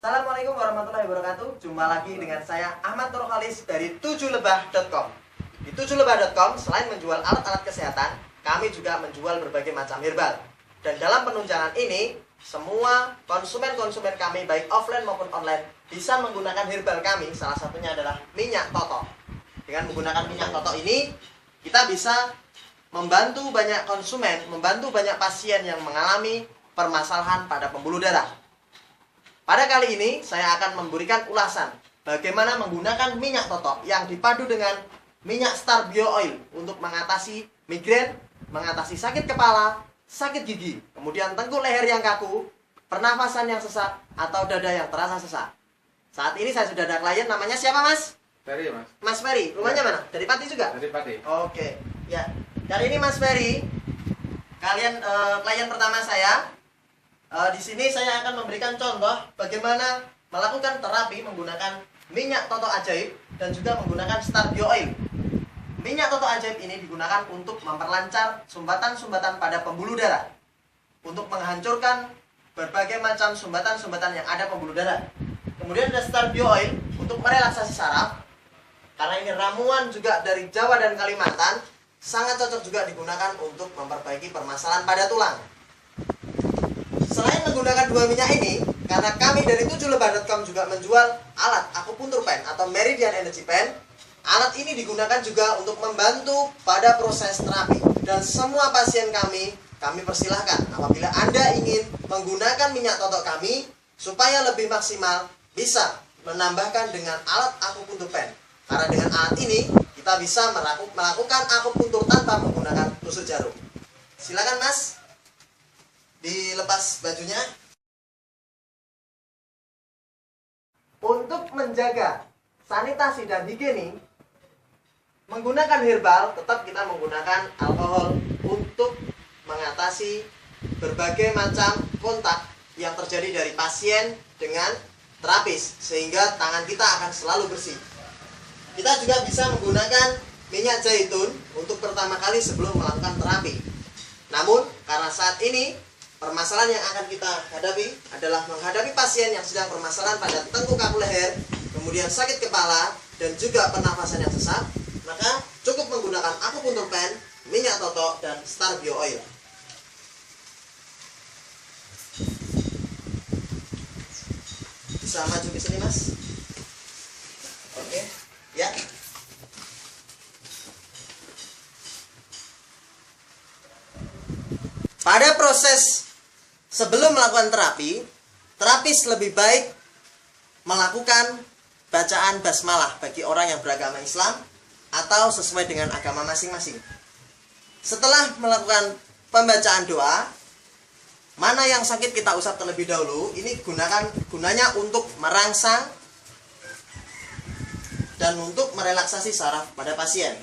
Assalamualaikum warahmatullahi wabarakatuh. Jumpa lagi dengan saya Ahmad Nurkhalis dari 7lebah.com. Di 7lebah.com selain menjual alat-alat kesehatan, kami juga menjual berbagai macam herbal. Dan dalam penunjangan ini, semua konsumen-konsumen kami baik offline maupun online bisa menggunakan herbal kami. Salah satunya adalah minyak toto. Dengan menggunakan minyak toto ini, kita bisa membantu banyak konsumen, membantu banyak pasien yang mengalami permasalahan pada pembuluh darah. Pada kali ini saya akan memberikan ulasan bagaimana menggunakan minyak toto yang dipadu dengan minyak Star Bio Oil untuk mengatasi migrain, mengatasi sakit kepala, sakit gigi, kemudian tengkuk leher yang kaku, pernafasan yang sesak, atau dada yang terasa sesak. Saat ini saya sudah ada klien, namanya siapa Mas? Ferry, Mas. Mas Ferry, rumahnya mana? Dari Pati juga? Dari Pati. Oke, ya. Kali ini Mas Ferry, klien pertama saya. Di sini saya akan memberikan contoh bagaimana melakukan terapi menggunakan minyak toto ajaib dan juga menggunakan Star Bio Oil. Minyak toto ajaib ini digunakan untuk memperlancar sumbatan-sumbatan pada pembuluh darah, untuk menghancurkan berbagai macam sumbatan-sumbatan yang ada pembuluh darah. Kemudian ada Star Bio Oil untuk merelaksasi saraf, karena ini ramuan juga dari Jawa dan Kalimantan, sangat cocok juga digunakan untuk memperbaiki permasalahan pada tulang. Selain menggunakan dua minyak ini, karena kami dari 7lebah.com juga menjual alat akupuntur pen atau Meridian Energy Pen, alat ini digunakan juga untuk membantu pada proses terapi. Dan semua pasien kami persilahkan apabila Anda ingin menggunakan minyak toto kami supaya lebih maksimal, bisa menambahkan dengan alat akupuntur pen. Karena dengan alat ini kita bisa melakukan akupuntur tanpa menggunakan tusuk jarum. Silakan Mas, dilepas bajunya. Untuk menjaga sanitasi dan higienis, menggunakan herbal, tetap kita menggunakan alkohol untuk mengatasi berbagai macam kontak yang terjadi dari pasien dengan terapis, sehingga tangan kita akan selalu bersih. Kita juga bisa menggunakan minyak zaitun untuk pertama kali sebelum melakukan terapi. Namun, karena saat ini permasalahan yang akan kita hadapi adalah menghadapi pasien yang sedang permasalahan pada tengkuk kaku leher, kemudian sakit kepala, dan juga pernafasan yang sesak, maka cukup menggunakan akupuntur pen, minyak toto, dan Star Bio Oil. Bisa maju ke sini Mas. Oke, ya. Pada proses sebelum melakukan terapi, terapis lebih baik melakukan bacaan basmalah bagi orang yang beragama Islam atau sesuai dengan agama masing-masing. Setelah melakukan pembacaan doa, mana yang sakit kita usap terlebih dahulu. Ini gunanya untuk merangsang dan untuk merelaksasi saraf pada pasien.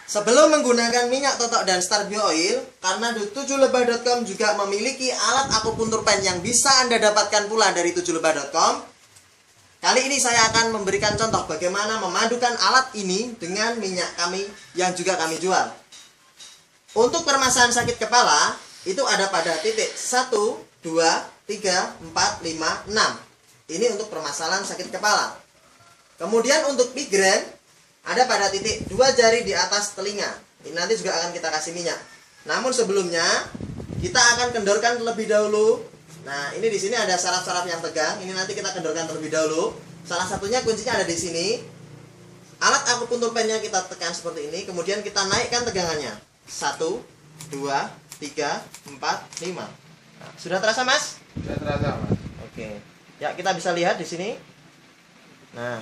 Sebelum menggunakan minyak totok dan Star Bio Oil, karena 7lebah.com juga memiliki alat akupuntur pen yang bisa Anda dapatkan pula dari 7lebah.com, kali ini saya akan memberikan contoh bagaimana memadukan alat ini dengan minyak kami yang juga kami jual. Untuk permasalahan sakit kepala, itu ada pada titik 1, 2, 3, 4, 5, 6. Ini untuk permasalahan sakit kepala. Kemudian untuk migrain, ada pada titik 2 jari di atas telinga. Ini nanti juga akan kita kasih minyak. Namun sebelumnya kita akan kendorkan terlebih dahulu. Nah, ini di sini ada saraf-saraf yang tegang. Ini nanti kita kendorkan terlebih dahulu. Salah satunya kuncinya ada di sini. Alat akupuntur pennya kita tekan seperti ini. Kemudian kita naikkan tegangannya. 1, 2, 3, 4, 5. Nah, sudah terasa Mas? Sudah terasa, Mas. Oke. Ya, kita bisa lihat di sini. Nah,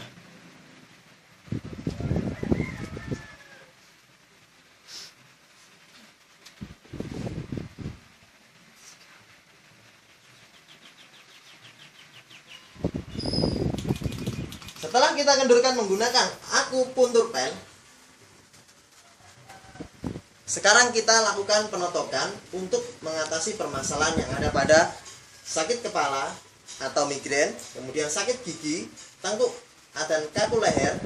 setelah kita kendurkan menggunakan akupuntur pen, sekarang kita lakukan penotokan untuk mengatasi permasalahan yang ada pada sakit kepala atau migrain, kemudian sakit gigi, tengkuk dan kaku leher,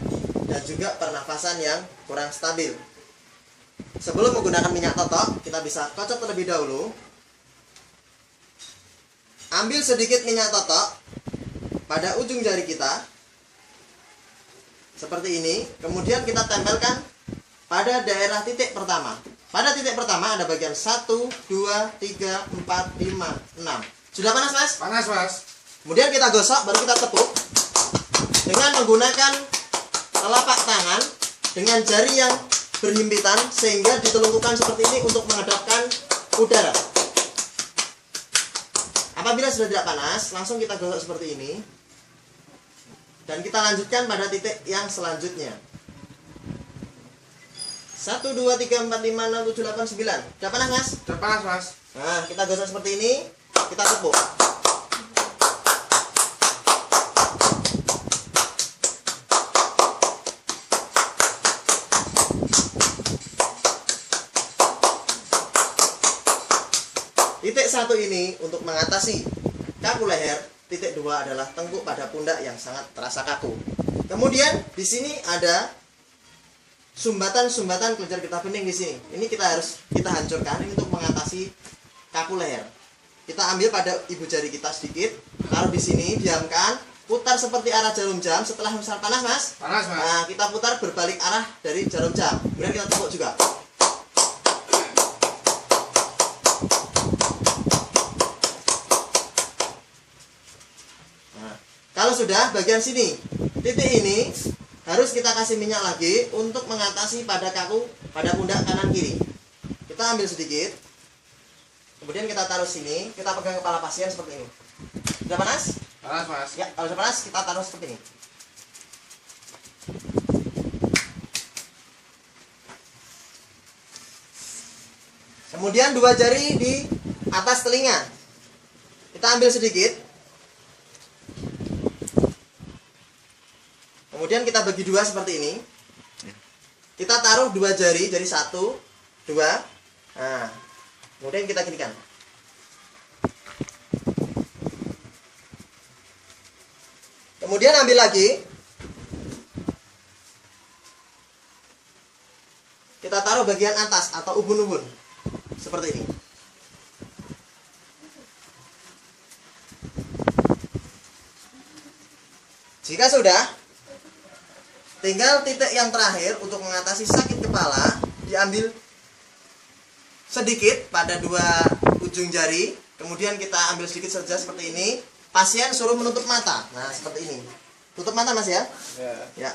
dan juga pernafasan yang kurang stabil. Sebelum menggunakan minyak totok, kita bisa kocok terlebih dahulu. ambil sedikit minyak totok pada ujung jari kita seperti ini, kemudian kita tempelkan pada daerah titik pertama. Pada titik pertama ada bagian 1, 2, 3, 4, 5, 6. Sudah panas, Mas? Panas, Mas. Kemudian kita gosok, baru kita tepuk dengan menggunakan telapak tangan dengan jari yang berhimpitan sehingga ditelungkukan seperti ini untuk menghadapkan udara. Apabila sudah tidak panas, langsung kita gosok seperti ini. Dan kita lanjutkan pada titik yang selanjutnya. 1, 2, 3, 4, 5, 6, 7, 8, 9. Sudah panas, Mas? Sudah panas, Mas. Nah, kita gosok seperti ini. Kita tepuk. Titik 1 ini untuk mengatasi kaku leher. Titik 2 adalah tengkuk pada pundak yang sangat terasa kaku. Kemudian di sini ada sumbatan-sumbatan kelenjar getah bening di sini. Ini kita hancurkan ini untuk mengatasi kaku leher. Kita ambil pada ibu jari kita sedikit, taruh di sini, diamkan, putar seperti arah jarum jam. Setelah misal panas, Mas? Panas, Mas. Nah, kita putar berbalik arah dari jarum jam. Kemudian kita tepuk juga. Kalau sudah bagian sini, titik ini harus kita kasih minyak lagi untuk mengatasi pada kaku pada pundak kanan kiri. Kita ambil sedikit, kemudian kita taruh sini, kita pegang kepala pasien seperti ini. Sudah panas? Panas, Mas. Ya, kalau sudah panas kita taruh seperti ini. Kemudian 2 jari di atas telinga. Kita ambil sedikit. Kemudian kita bagi 2 seperti ini. Kita taruh 2 jari, jadi 1, 2. Nah, kemudian kita ginikan. Kemudian ambil lagi. Kita taruh bagian atas atau ubun-ubun. Seperti ini. Jika sudah, tinggal titik yang terakhir untuk mengatasi sakit kepala, diambil sedikit pada 2 ujung jari, kemudian kita ambil sedikit saja seperti ini. Pasien suruh menutup mata. Nah, seperti ini. Tutup mata, Mas ya? Ya. Ya.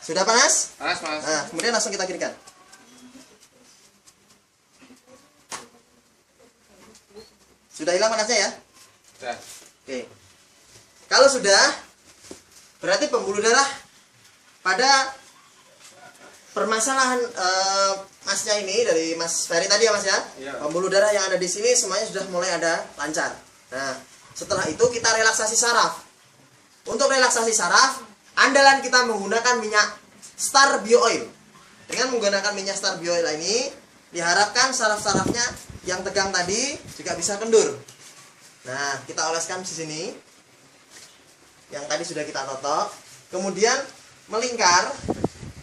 Sudah panas? Panas, Mas. Nah, kemudian langsung kita ginikan. Sudah hilang panasnya ya? Sudah. Oke. Kalau sudah, berarti pembuluh darah pada permasalahan Masnya ini dari Mas Ferry tadi ya, Mas ya? Iya. Pembuluh darah yang ada di sini semuanya sudah mulai ada lancar. Nah, setelah itu kita relaksasi saraf. Untuk relaksasi saraf, andalan kita menggunakan minyak Star Bio Oil. Dengan menggunakan minyak Star Bio Oil ini, diharapkan saraf-sarafnya yang tegang tadi juga bisa kendur. Nah, kita oleskan di sini. Yang tadi sudah kita totok. Kemudian melingkar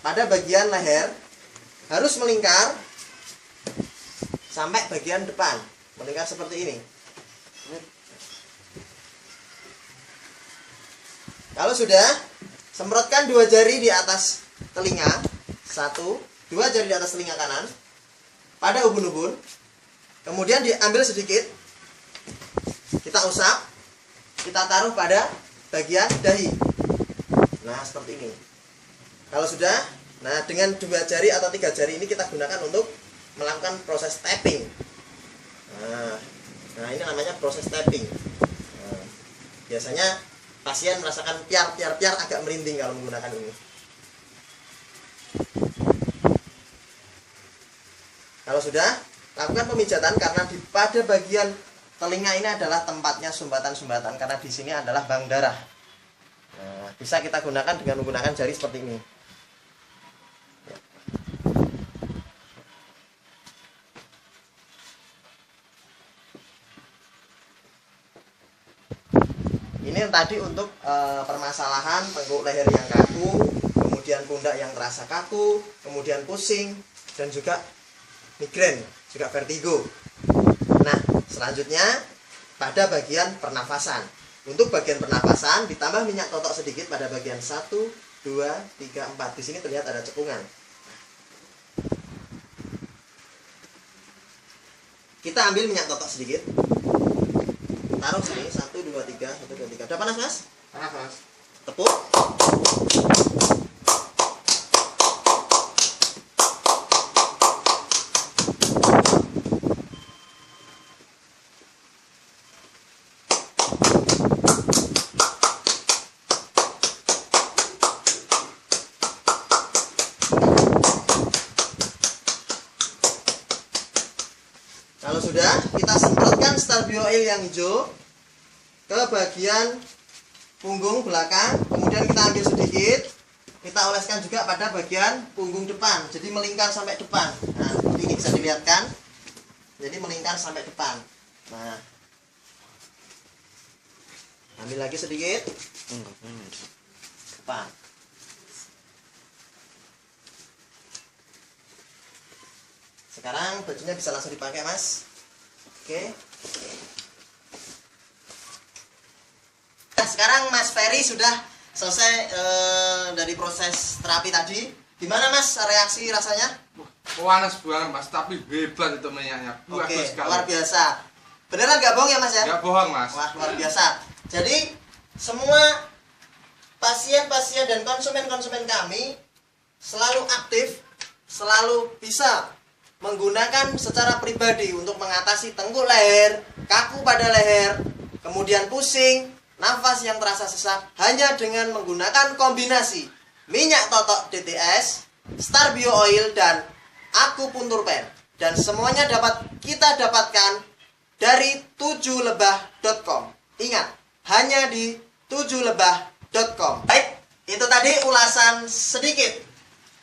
pada bagian leher, harus melingkar sampai bagian depan, melingkar seperti ini. Kalau sudah, semprotkan 2 jari di atas telinga, 1, 2 jari di atas telinga kanan pada ubun-ubun, kemudian diambil sedikit, kita usap, kita taruh pada bagian dahi. Nah, seperti ini. Kalau sudah, nah dengan 2 jari atau 3 jari ini kita gunakan untuk melakukan proses tapping. Nah ini namanya proses tapping. Nah, biasanya pasien merasakan piar agak merinding kalau menggunakan ini. Kalau sudah, lakukan pemijatan karena pada bagian telinga ini adalah tempatnya sumbatan-sumbatan karena di sini adalah bank darah. Nah, bisa kita gunakan dengan menggunakan jari seperti ini. Ini yang tadi untuk permasalahan tengkuk leher yang kaku, kemudian pundak yang terasa kaku, kemudian pusing, dan juga migrain, juga vertigo. Nah, selanjutnya pada bagian pernafasan. Untuk bagian pernafasan ditambah minyak totok sedikit pada bagian 1, 2, 3, 4. Di sini terlihat ada cekungan. Kita ambil minyak totok sedikit. Taruh sini 1, 2, 3, 1, 2, 3. Udah panas, Mas? Panas, Mas. Tepuk. Kalau sudah, kita semprotkan Starbio Oil yang hijau ke bagian punggung belakang. Kemudian kita ambil sedikit, kita oleskan juga pada bagian punggung depan. Jadi melingkar sampai depan. Nah, ini bisa dilihatkan. Jadi melingkar sampai depan. Nah, ambil lagi sedikit. Depan. Sekarang bajunya bisa langsung dipakai, Mas. Oke. Nah, sekarang Mas Ferry sudah selesai dari proses terapi tadi. Gimana, Mas, reaksi rasanya? Panas banget, Mas, tapi hebat itu minyaknya. Oke, luar biasa. Beneran nggak bohong ya, Mas ya? Nggak bohong, Mas. Wah, luar biasa. Jadi semua pasien-pasien dan konsumen-konsumen kami selalu aktif, selalu bisa menggunakan secara pribadi untuk mengatasi tengkuk leher, kaku pada leher, kemudian pusing, nafas yang terasa sesak hanya dengan menggunakan kombinasi minyak totok DTS, Starbio Oil, dan akupuntur pen. Dan semuanya dapat kita dapatkan dari 7lebah.com. Ingat, hanya di 7lebah.com. Baik, itu tadi ulasan sedikit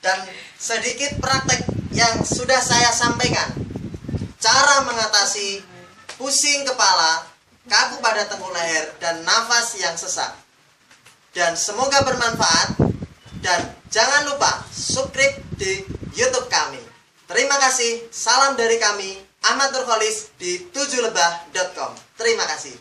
dan sedikit praktek yang sudah saya sampaikan. Cara mengatasi pusing kepala, kaku pada tengkuk leher, dan nafas yang sesak. Dan semoga bermanfaat. Dan jangan lupa subscribe di YouTube kami. Terima kasih. Salam dari kami, Ahmad Nurholis di 7lebah.com. Terima kasih.